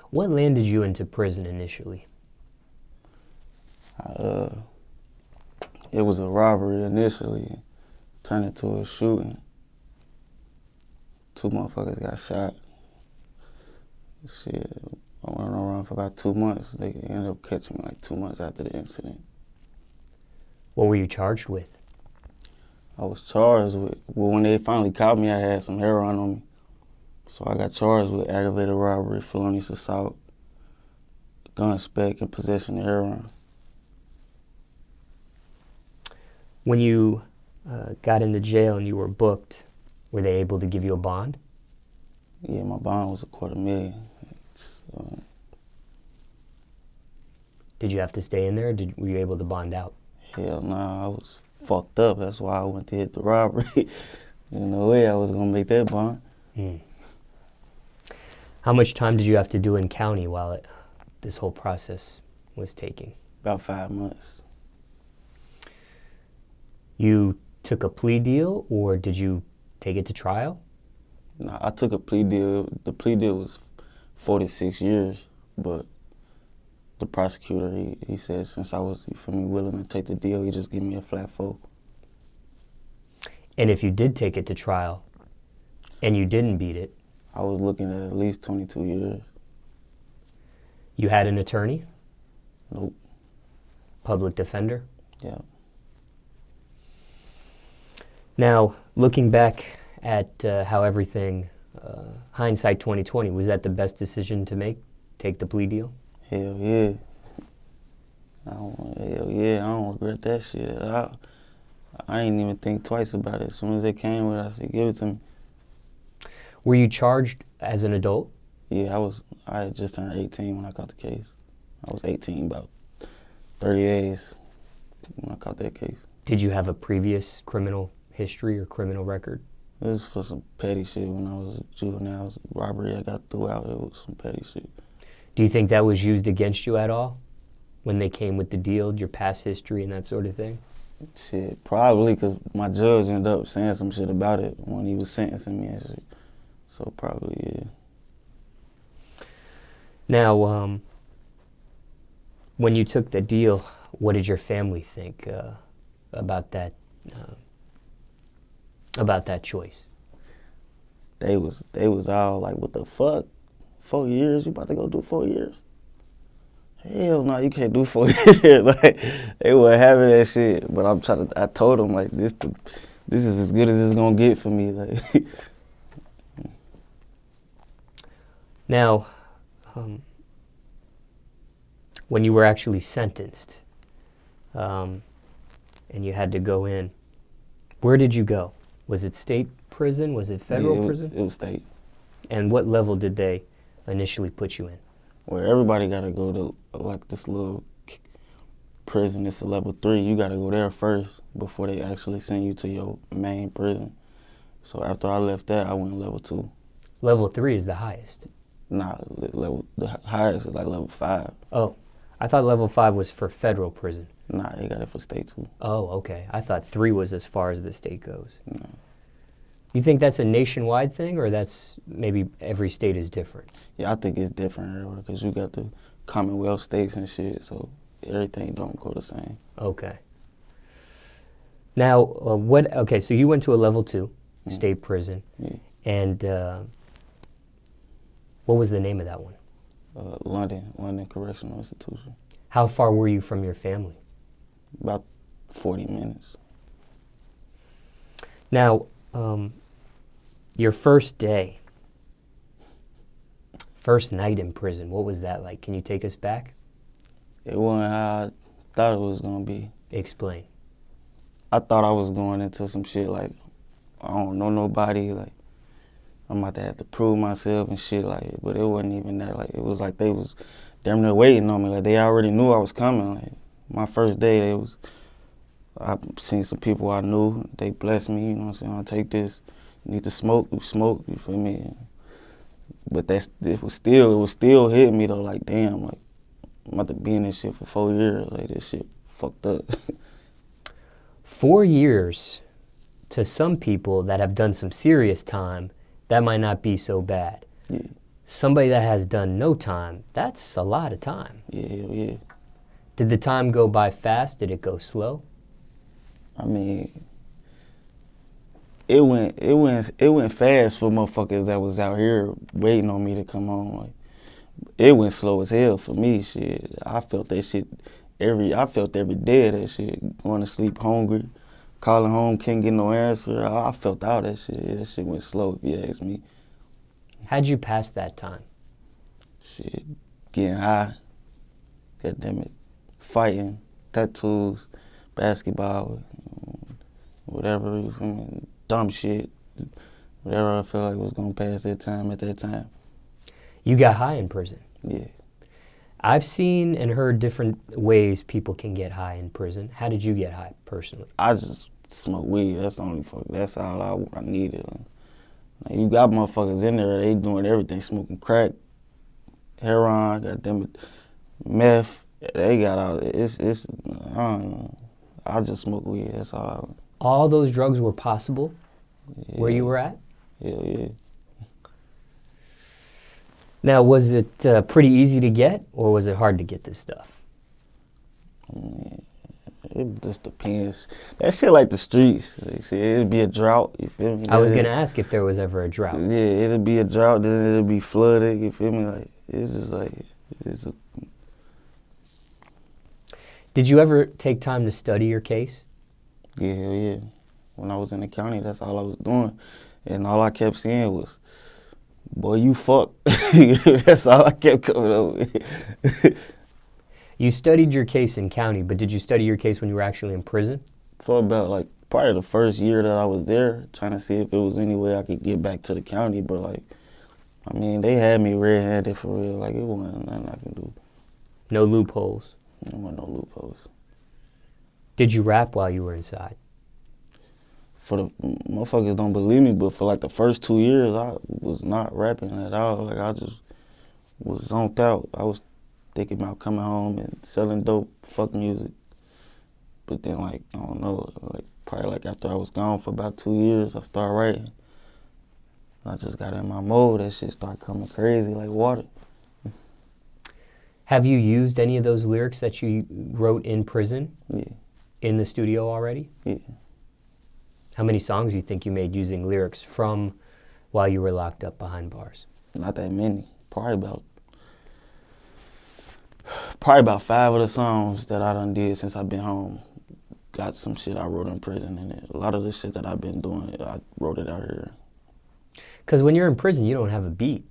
What landed you into prison initially? It was a robbery initially, turned into a shooting. 2 motherfuckers got shot. Shit, I went around for about 2 months. They ended up catching me like 2 months after the incident. What were you charged with? I was charged with, well, when they finally caught me, I had some heroin on me. So I got charged with aggravated robbery, felonious assault, gun spec, and possession of heroin. When you got into jail and you were booked, were they able to give you a bond? Yeah, my bond was $250,000. Did you have to stay in there, or were you able to bond out? Hell nah, I was fucked up. That's why I went to hit the robbery. There's no way I was gonna make that bond. How much time did you have to do in county while this whole process was taking? About 5 months. You took a plea deal, or did you take it to trial? Nah, I took a plea deal. The plea deal was 46 years, but the prosecutor, he said since I was, willing to take the deal, he just gave me a flat 4. And if you did take it to trial and you didn't beat it? I was looking at least 22 years. You had an attorney? Nope. Public defender? Yeah. Now, looking back at how everything, hindsight 2020, was that the best decision to make, take the plea deal? Hell yeah. I don't regret that shit at all. I ain't even think twice about it. As soon as they came with it, I said, give it to me. Were you charged as an adult? Yeah, I had just turned 18 when I caught the case. I was 18 about 30 days when I caught that case. Did you have a previous criminal history or criminal record? It was for some petty shit when I was a juvenile. It was a robbery I got threw out. It was some petty shit. Do you think that was used against you at all when they came with the deal, your past history and that sort of thing? Shit, probably, because my judge ended up saying some shit about it when he was sentencing me and shit. So probably, yeah. Now, when you took the deal, what did your family think about that choice? They was all like, what the fuck? 4 years? You about to go do 4 years? Hell no, you can't do 4 years. Like, they weren't having that shit. But I told them, like, this is as good as it's gonna get for me. Like. Now, when you were actually sentenced, and you had to go in, where did you go? Was it state prison? Was it federal prison? It was state. And what level did they initially put you in? Where everybody gotta go to, like, this little prison. It's a level 3. You gotta go there first before they actually send you to your main prison. So after I left that, I went level 2. Level 3 is the highest. Nah, the highest is like level 5. Oh, I thought level 5 was for federal prison. Nah, they got it for state too. Oh, okay. I thought 3 was as far as the state goes. No. You think that's a nationwide thing, or that's maybe every state is different? Yeah, I think it's different everywhere because you got the Commonwealth states and shit, so everything don't go the same. Okay. Now, okay, so you went to a level 2 state prison, and what was the name of that one? London Correctional Institution. How far were you from your family? About 40 minutes. Now, your first day, first night in prison, what was that like? Can you take us back? It wasn't how I thought it was gonna be. Explain. I thought I was going into some shit like, I don't know nobody, like, I'm about to have to prove myself and shit, like, but it wasn't even that. Like, it was like they was damn near waiting on me. Like, they already knew I was coming. Like, my first day, I seen some people I knew. They blessed me, you know what I'm saying? I'll take this. You need to smoke, you smoke, you feel me? But it was still hitting me though, like, damn, like, I'm about to be in this shit for 4 years. Like, this shit fucked up. 4 years, to some people that have done some serious time, that might not be so bad. Yeah. Somebody that has done no time, that's a lot of time. Yeah, hell yeah. Did the time go by fast? Did it go slow? I mean, it went fast for motherfuckers that was out here waiting on me to come home. Like, it went slow as hell for me. Shit, I felt that shit every day of that shit. Going to sleep hungry, calling home, can't get no answer. I felt all that shit. Yeah, that shit went slow if you ask me. How'd you pass that time? Shit, getting high. Goddamn it, fighting, tattoos, basketball, whatever. You feel me? Dumb shit. Whatever I felt like was gonna pass that time at that time. You got high in prison. Yeah. I've seen and heard different ways people can get high in prison. How did you get high personally? I just smoke weed. That's all I needed. Like, you got motherfuckers in there. They doing everything, smoking crack, heroin, goddamn it, meth. They got all. It's. I don't know. I just smoke weed. That's all. All those drugs were possible where you were at? Hell yeah. Now, was it pretty easy to get, or was it hard to get this stuff? It just depends. That shit like the streets. Like, shit, it'd be a drought, you feel me? I was going to ask if there was ever a drought. Yeah, it'll be a drought, then it'll be flooded, you feel me? Like, it's just like, Did you ever take time to study your case? Yeah, hell yeah. When I was in the county, that's all I was doing. And all I kept saying was, boy, you fuck. That's all I kept coming up with. You studied your case in county, but did you study your case when you were actually in prison? For about, like, probably the first year that I was there, trying to see if there was any way I could get back to the county. But, like, I mean, they had me red-handed for real. Like, it wasn't nothing I could do. No loopholes? There wasn't no loopholes. Did you rap while you were inside? For the motherfuckers don't believe me, but for like the first 2 years, I was not rapping at all. Like, I just was zoned out. I was thinking about coming home and selling dope, fuck music. But then, like, I don't know, like, probably like after I was gone for about 2 years, I started writing. I just got in my mode. That shit started coming crazy like water. Have you used any of those lyrics that you wrote in prison? Yeah. In the studio already? Yeah. How many songs do you think you made using lyrics from while you were locked up behind bars? Not that many. Probably about 5 of the songs that I done did since I've been home. Got some shit I wrote in prison in it. A lot of the shit that I've been doing, I wrote it out here. Because when you're in prison, you don't have a beat.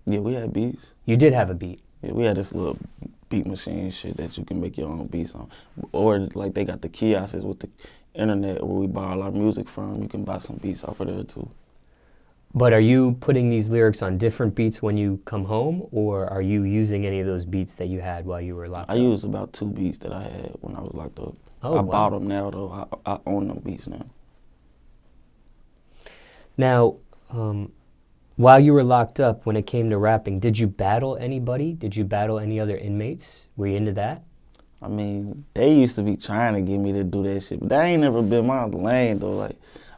Yeah, we had beats. You did have a beat. Yeah, we had this little beat machine shit that you can make your own beats on. Or like they got the kiosks with the internet where we buy all our music from. You can buy some beats off of there too. But are you putting these lyrics on different beats when you come home, or are you using any of those beats that you had while you were locked up? I used about 2 beats that I had when I was locked up. Oh, I wow. bought them now though. I own them beats now. Now, while you were locked up, when it came to rapping, did you battle anybody? Did you battle any other inmates? Were you into that? I mean, they used to be trying to get me to do that shit, but that ain't never been my lane though. Like,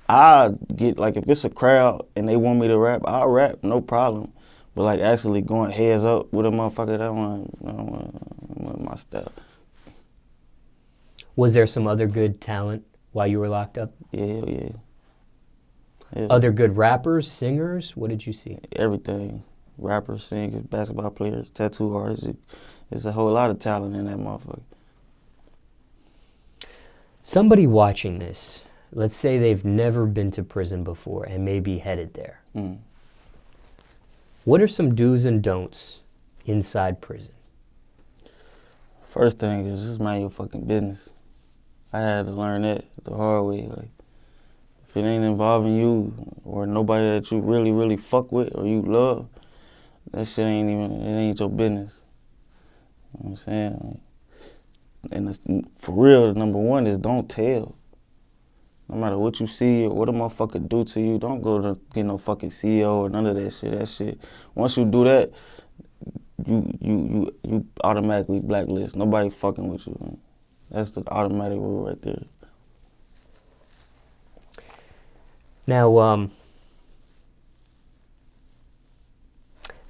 I get, like, if it's a crowd and they want me to rap, I'll rap, no problem. But like actually going heads up with a motherfucker, that wasn't my style. Was there some other good talent while you were locked up? Yeah, hell yeah. Yeah. Other good rappers, singers? What did you see? Everything. Rappers, singers, basketball players, tattoo artists. There's a whole lot of talent in that motherfucker. Somebody watching this, let's say they've never been to prison before and may be headed there. Mm. What are some do's and don'ts inside prison? First thing is just mind your fucking business. I had to learn that the hard way. Like, if it ain't involving you or nobody that you really, really fuck with or you love, that shit ain't your business. You know what I'm saying? And for real, number one is don't tell. No matter what you see or what a motherfucker do to you, don't go to get no fucking CEO or none of that shit. That shit, once you do that, you automatically blacklist. Nobody fucking with you, man. That's the automatic rule right there.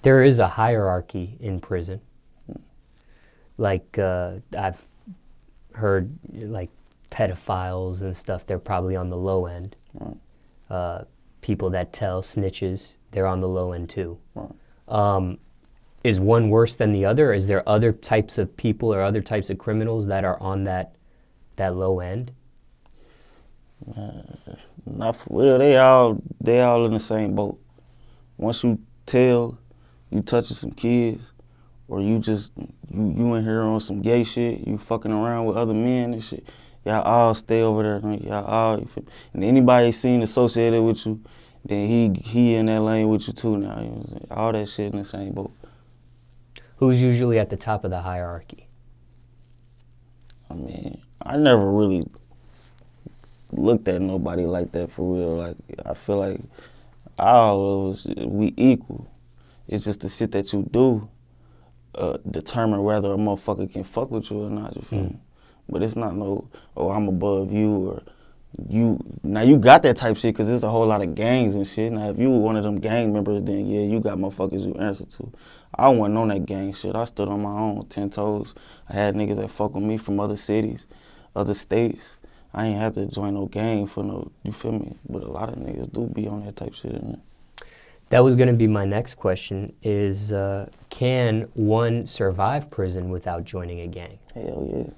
There is a hierarchy in prison. Like, I've heard, like, pedophiles and stuff, they're probably on the low end. People that tell, snitches, they're on the low end too. Is one worse than the other? Is there other types of people or other types of criminals that are on that low end? Not for real. They all in the same boat. Once you tell you touching some kids, or you just you in here on some gay shit, you fucking around with other men and shit, y'all all stay over there. Y'all all, and anybody seen associated with you, then he in that lane with you too now. You know what I'm saying? All that shit in the same boat. Who's usually at the top of the hierarchy? I mean, I never really looked at nobody like that for real. Like, I feel like all of us, we equal. It's just the shit that you do determine whether a motherfucker can fuck with you or not, you feel me? But it's not no, oh, I'm above you, or you. Now, you got that type shit because there's a whole lot of gangs and shit. Now, if you were one of them gang members, then yeah, you got motherfuckers you answer to. I wasn't on that gang shit. I stood on my own, 10 toes. I had niggas that fuck with me from other cities, other states. I ain't had to join no gang for no, you feel me? But a lot of niggas do be on that type shit in there. That was going to be my next question, is can one survive prison without joining a gang? Hell yeah.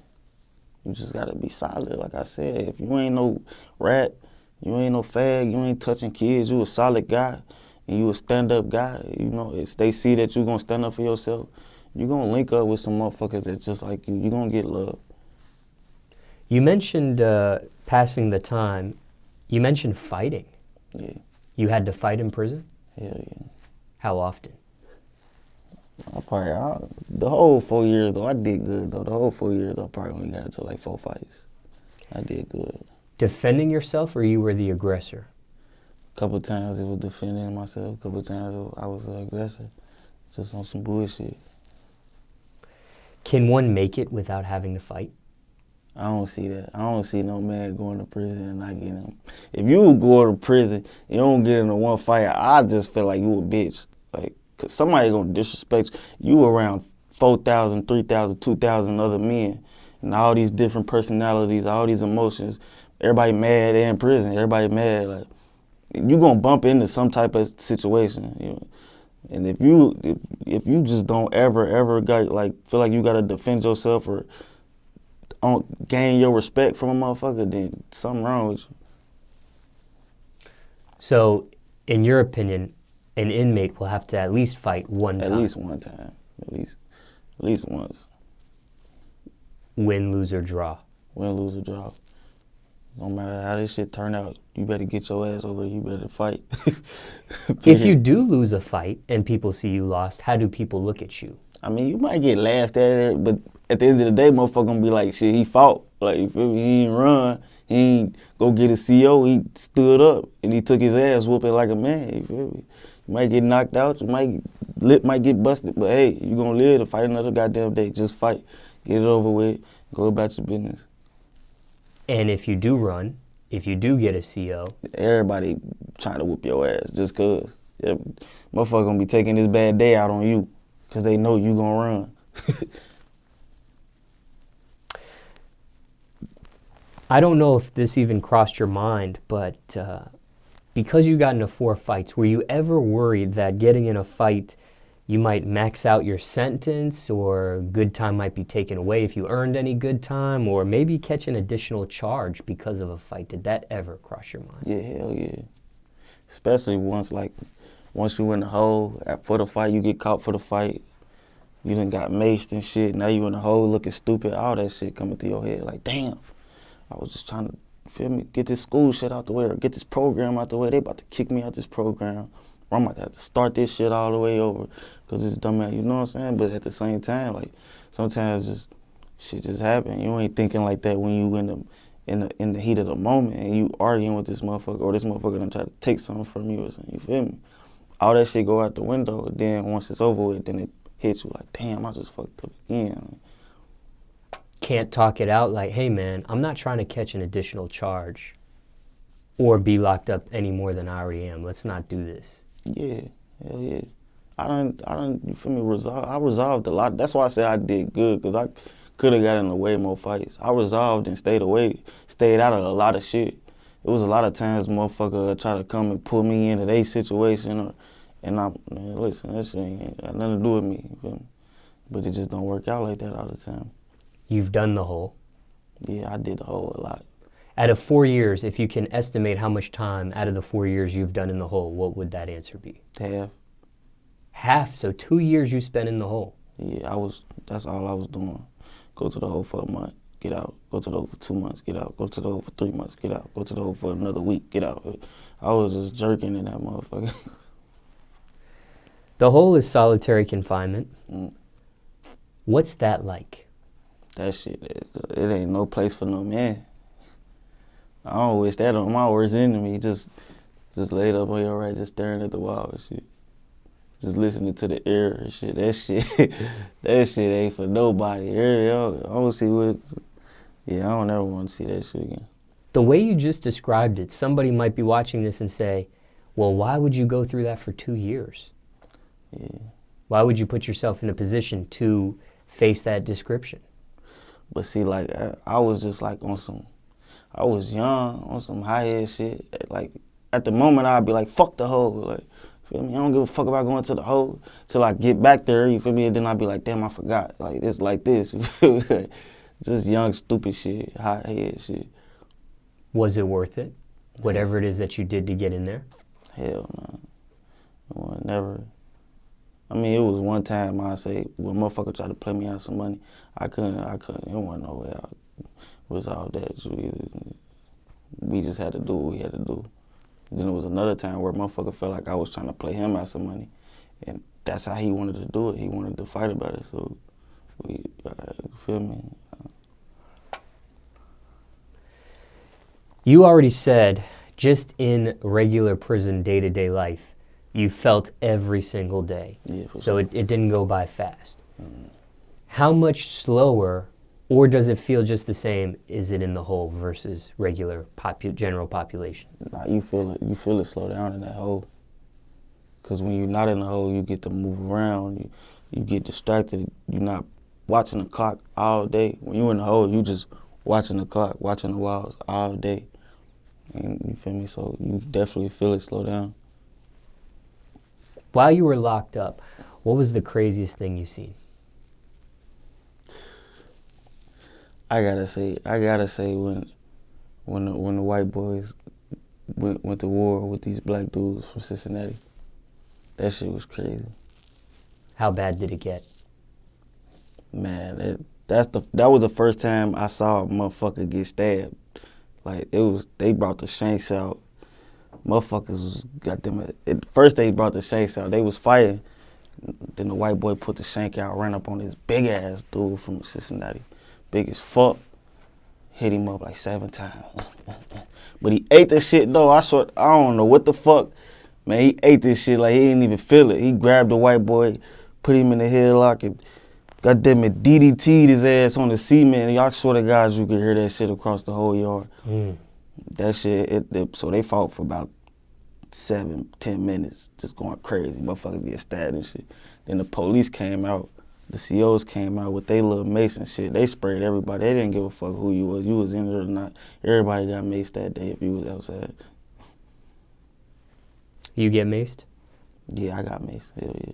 You just gotta be solid, like I said. If you ain't no rat, you ain't no fag, you ain't touching kids, you a solid guy, and you a stand-up guy, you know, if they see that you gonna stand up for yourself, you gonna link up with some motherfuckers that's just like you gonna get love. You mentioned passing the time. You mentioned fighting. Yeah. You had to fight in prison? Hell yeah. How often? The whole 4 years, though, I did good, though. The whole 4 years, I probably only got to like 4 fights. I did good. Defending yourself, or you were the aggressor? A couple times it was defending myself. A couple times I was the aggressor. Just on some bullshit. Can one make it without having to fight? I don't see that. I don't see no man going to prison and not getting him. If you go to prison, you don't get into one fight, I just feel like you a bitch. Like, cause somebody gonna disrespect you around 4,000, 3,000, 2,000 other men, and all these different personalities, all these emotions. Everybody mad in prison. Everybody mad. Like, you gonna bump into some type of situation. You know? And if you just don't ever got like feel like you gotta defend yourself or gain your respect from a motherfucker, then something wrong with you. So, in your opinion, an inmate will have to at least fight one time? At least one time. At least once. Win, lose, or draw? Win, lose, or draw. No matter how this shit turn out, you better get your ass over. You better fight. If you do lose a fight and people see you lost, how do people look at you? I mean, you might get laughed at, but at the end of the day, motherfucker gonna be like, shit, he fought. Like, you feel me? He ain't run. He ain't go get a CO. He stood up and he took his ass whooping like a man. You feel me? You might get knocked out. Lip might get busted, but hey, you gonna live to fight another goddamn day. Just fight. Get it over with. Go about your business. And if you do run, if you do get a CO, everybody trying to whoop your ass just cause. Yeah, motherfucker gonna be taking this bad day out on you cause they know you gonna run. I don't know if this even crossed your mind, but because you got into 4 fights, were you ever worried that getting in a fight, you might max out your sentence, or good time might be taken away if you earned any good time, or maybe catch an additional charge because of a fight? Did that ever cross your mind? Yeah, hell yeah. Especially once you in the hole, for the fight, you get caught for the fight, you done got maced and shit, now you in the hole looking stupid, all that shit coming through your head, like, damn, I was just trying to, feel me, get this school shit out the way, or get this program out the way. They about to kick me out this program. I'm about to have to start this shit all the way over, cause it's dumbass, you know what I'm saying? But at the same time, like, sometimes shit just happen. You ain't thinking like that when you in the heat of the moment and you arguing with this motherfucker, or this motherfucker done try to take something from you or something, you feel me? All that shit go out the window, then once it's over with, then it hits you like, damn, I just fucked up again. Can't talk it out like, hey man, I'm not trying to catch an additional charge or be locked up any more than I already am. Let's not do this. Yeah, hell yeah. you feel me, I resolved a lot. That's why I say I did good, because I could have gotten in way more fights. I resolved and stayed out of a lot of shit. It was a lot of times motherfucker try to come and pull me into their situation, man, listen, that shit ain't got nothing to do with me, you feel me? But it just don't work out like that all the time. You've done the whole. Yeah, I did the whole a lot. Out of 4 years, if you can estimate how much time out of the 4 years you've done in the hole, what would that answer be? Half. Half, so 2 years you spent in the hole. Yeah, that's all I was doing. Go to the hole for a month, get out. Go to the hole for 2 months, get out. Go to the hole for 3 months, get out. Go to the hole for another week, get out. I was just jerking in that motherfucker. The hole is solitary confinement. What's that like? That shit, it ain't no place for no man. I don't wish that on my worst enemy. Just laid up on your right, just staring at the wall and shit. Just listening to the air and shit. That shit ain't for nobody. I don't see I don't ever want to see that shit again. The way you just described it, somebody might be watching this and say, well, why would you go through that for 2 years? Yeah. Why would you put yourself in a position to face that description? But see, like, I was just like I was young, on some high-head shit. Like, at the moment, I'd be like, fuck the hole. Like, feel me? I don't give a fuck about going to the hole till I get back there, you feel me? And then I'd be like, damn, I forgot. Like, it's like this. Just young, stupid shit, high-head shit. Was it worth it? Whatever it is that you did to get in there? Hell no. Well, never. I mean, it was one time I say, when motherfucker tried to play me out some money, I couldn't, it wasn't no way out. It was all that. We just had to do what we had to do. Then there was another time where motherfucker felt like I was trying to play him out some money. And that's how he wanted to do it. He wanted to fight about it. So, you feel me? You already said, just in regular prison day-to-day life, you felt every single day. Yeah, so sure. it didn't go by fast. How much slower, or does it feel just the same, is it in the hole versus regular general population? Nah, you feel it slow down in that hole. Because when you're not in the hole, you get to move around, you get distracted, you're not watching the clock all day. When you're in the hole, you just watching the clock, watching the walls all day. And you feel me? So you definitely feel it slow down. While you were locked up, what was the craziest thing you've seen? I gotta say when the white boys went to war with these black dudes from Cincinnati, that shit was crazy. How bad did it get? Man, that was the first time I saw a motherfucker get stabbed. Like, they brought the shanks out. Motherfuckers was, at first they brought the shanks out. They was fighting. Then the white boy put the shank out, ran up on this big ass dude from Cincinnati. Big as fuck. Hit him up like 7 times. But he ate this shit though. I don't know what the fuck. Man, he ate this shit like he didn't even feel it. He grabbed the white boy, put him in the headlock, and goddamn it, DDT'd his ass on the cement. Y'all swear to God you could hear that shit across the whole yard. That shit, so they fought for about 7-10 minutes, just going crazy. Motherfuckers get stabbed and shit. Then the police came out, the COs came out with their little mace and shit. They sprayed everybody. They didn't give a fuck who you was injured or not. Everybody got maced that day if you was outside. You get maced? Yeah, I got maced. Hell yeah.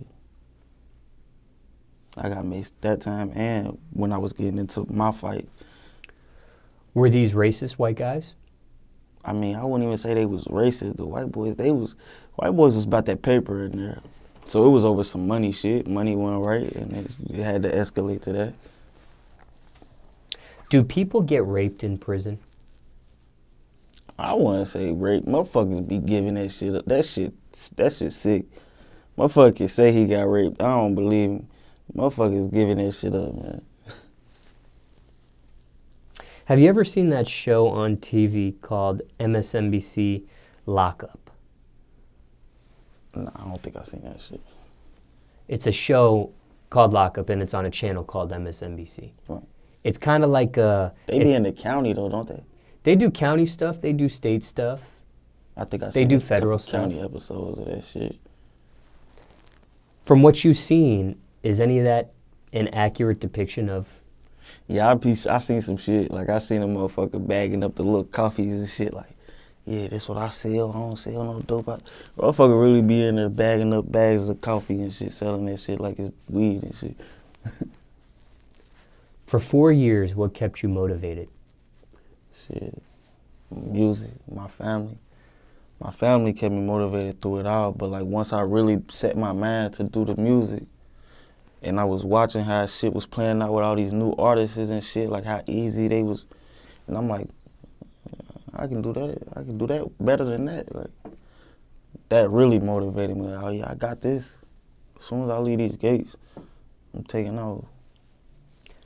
I got maced that time and when I was getting into my fight. Were these racist white guys? I mean, I wouldn't even say they was racist. The white boys was about that paper in there. So it was over some money shit. Money went right, and it had to escalate to that. Do people get raped in prison? I wouldn't say rape. Motherfuckers be giving that shit up. That shit sick. Motherfucker say he got raped. I don't believe him. Motherfuckers giving that shit up, man. Have you ever seen that show on TV called MSNBC Lockup? No, I don't think I've seen that shit. It's a show called Lockup, and it's on a channel called MSNBC. Right. It's kind of like a... They be in the county, though, don't they? They do county stuff. They do state stuff. I think I They seen do a federal couple stuff. county episodes of that shit. From what you've seen, is any of that an accurate depiction of? Yeah, I seen some shit. Like, I seen a motherfucker bagging up the little coffees and shit. Like, yeah, this what I sell. I don't sell no dope. Motherfucker really be in there bagging up bags of coffee and shit, selling that shit like it's weed and shit. For 4 years, what kept you motivated? Shit, music, my family. My family kept me motivated through it all, but like once I really set my mind to do the music, and I was watching how shit was playing out with all these new artists and shit, like how easy they was, and I'm like, I can do that. I can do that better than that. Like, that really motivated me. Like, oh yeah, I got this. As soon as I leave these gates, I'm taking off.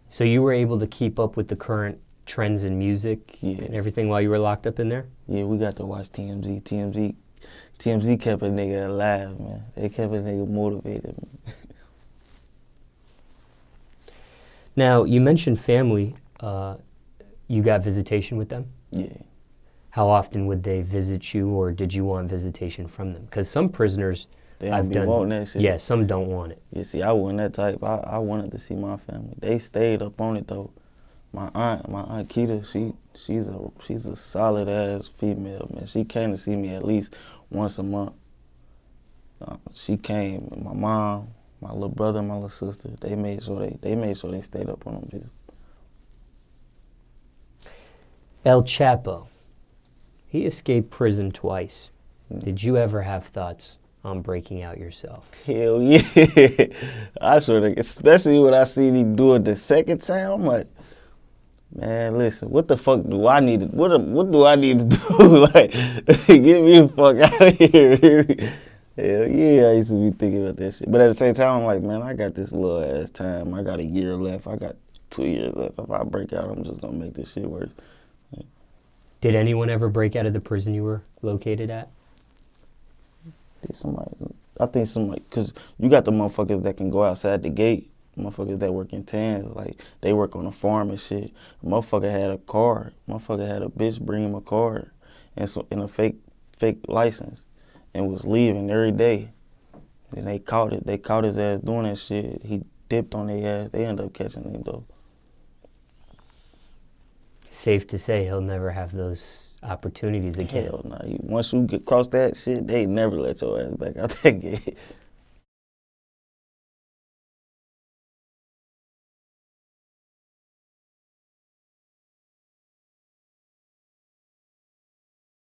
So you were able to keep up with the current trends in music and everything while you were locked up in there? Yeah, we got to watch TMZ. TMZ kept a nigga alive, man. They kept a nigga motivated. Now, you mentioned family. You got visitation with them? Yeah. How often would they visit you, or did you want visitation from them? Because some prisoners, They don't be wanting that shit. Yeah, some don't want it. Yeah, see, I wasn't that type. I wanted to see my family. They stayed up on it though. My aunt Keita, she's a solid ass female, man. She came to see me at least once a month. She came. My mom, my little brother, my little sister. They made sure they stayed up on them bitches. El Chapo, he escaped prison twice. Did you ever have thoughts on breaking out yourself? Hell yeah. I sure, especially when I seen him do it the second time, I'm like, man, listen, what the fuck do I need to, what do I need to do? Like, get me the fuck out of here. Hell yeah, I used to be thinking about that shit. But at the same time, I'm like, man, I got this little ass time. I got a year left. I got 2 years left. If I break out, I'm just gonna make this shit worse. Yeah. Did anyone ever break out of the prison you were located at? I think somebody, because you got the motherfuckers that can go outside the gate, motherfuckers that work in tans, like they work on a farm and shit. A motherfucker had a car, motherfucker had a bitch bring him a car and a fake license and was leaving every day. Then they caught his ass doing that shit. He dipped on their ass. They ended up catching him though. Safe to say he'll never have those opportunities again. Hell no. Once you get across that shit, they never let your ass back out that gate.